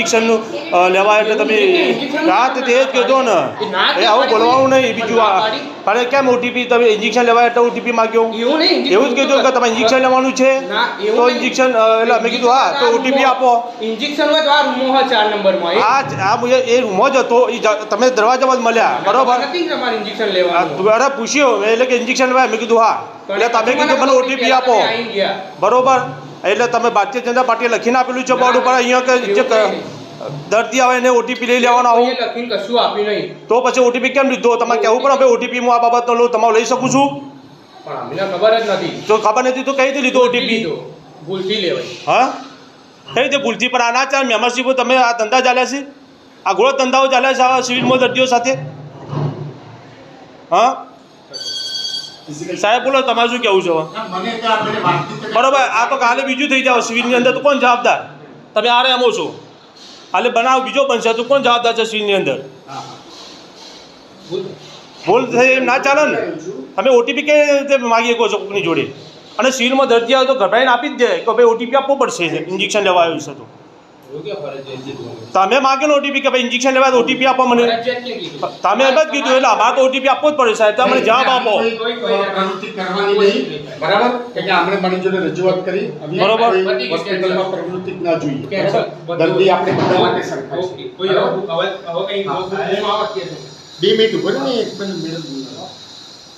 ઇન્જેક્શનનું લેવા એટલે તમે રાત તે જ કહેતો ને એ આવું બોલવાનું નહીં બીજું અરે કેમ ઓટીપી તમે ઇન્જેક્શન લેવા એટલે ઓટીપી માગ્યો એવું જ કીધું કે તમારે ઇન્જેક્શન લેવાનું છે તો ઇન્જેક્શન એટલે મેં કીધું હા તો ઓટીપી આપો ઇન્જેક્શન હોય તો આ રૂમમાં હોય 4 નંબરમાં આ એ રૂમમાં જ હતો તમે દરવાજામાં જ મળ્યા બરોબર નથી તમારે ઇન્જેક્શન લેવાનું અરે પૂછ્યો એટલે કે ઇન્જેક્શન લેવાય મેં કીધું હા એટલે તમે કીધું મને ઓટીપી આપો બરોબર એટલે તમે ભારતીય જનતા પાર્ટીએ લખીને આપેલું છે બોર્ડ ઉપર અહીંયા કે જે દર્દી આવે એને ઓટીપી લઈ લેવાનો આવું લખીને કશું આપ્યું નહીં તો પછી ઓટીપી કેમ લીધો તમારે કહેવું પડે ભાઈ ઓટીપી હું આ બાબતનો લઉં તમારે લઈ શકું છું પણ અમને ખબર જ નથી તો ખબર નથી તો કઈ રીતે લીધો ઓટીપી ભૂલથી લેવાય હા કઈ રીતે ભૂલથી પણ આ ના ચાલે મેમ્બરશીપો તમે આ ધંધા ચાલ્યા છે આ ગોળો ધંધાઓ ચાલ્યા છે આ સિવિલમાં દર્દીઓ સાથે હા સાહેબ બોલો તમારે શું કહેવું છે બરોબર આ તો કાલે બીજું થઈ જાવ સિવિલની અંદર તો કોણ જવાબદાર તમે આરે એમો છો કાલે બનાવ બીજો બનશે તો કોણ જવાબદાર છે સિવિલની અંદર ભૂલ થઈ એમ ના ચાલે ને તમે ઓટીપી કઈ રીતે માગી શકો છો કોઈની જોડે અને સિવિલમાં દર્દી આવે તો ગભરાઈને આપી જ દે કે ભાઈ ઓટીપી આપવો પડશે ઇન્જેક્શન લેવા આવ્યું છે તો તમે માગેલો ઓટીપી કે ભાઈ ઇન્જેક્શન લેવા ઓટીપી આપો મને તમે એમ જ કીધું એટલે અમારે તો ઓટીપી આપવો જ પડે સાહેબ તમે જવાબ આપો બરાબર કે આપણે મારી જોડે રજૂઆત કરી બરોબર હોસ્પિટલમાં પ્રવૃત્તિ ના જોઈએ દર્દી આપણે બધા માટે સરખા છે 2 મિનિટ ઉભો ને એક મિનિટ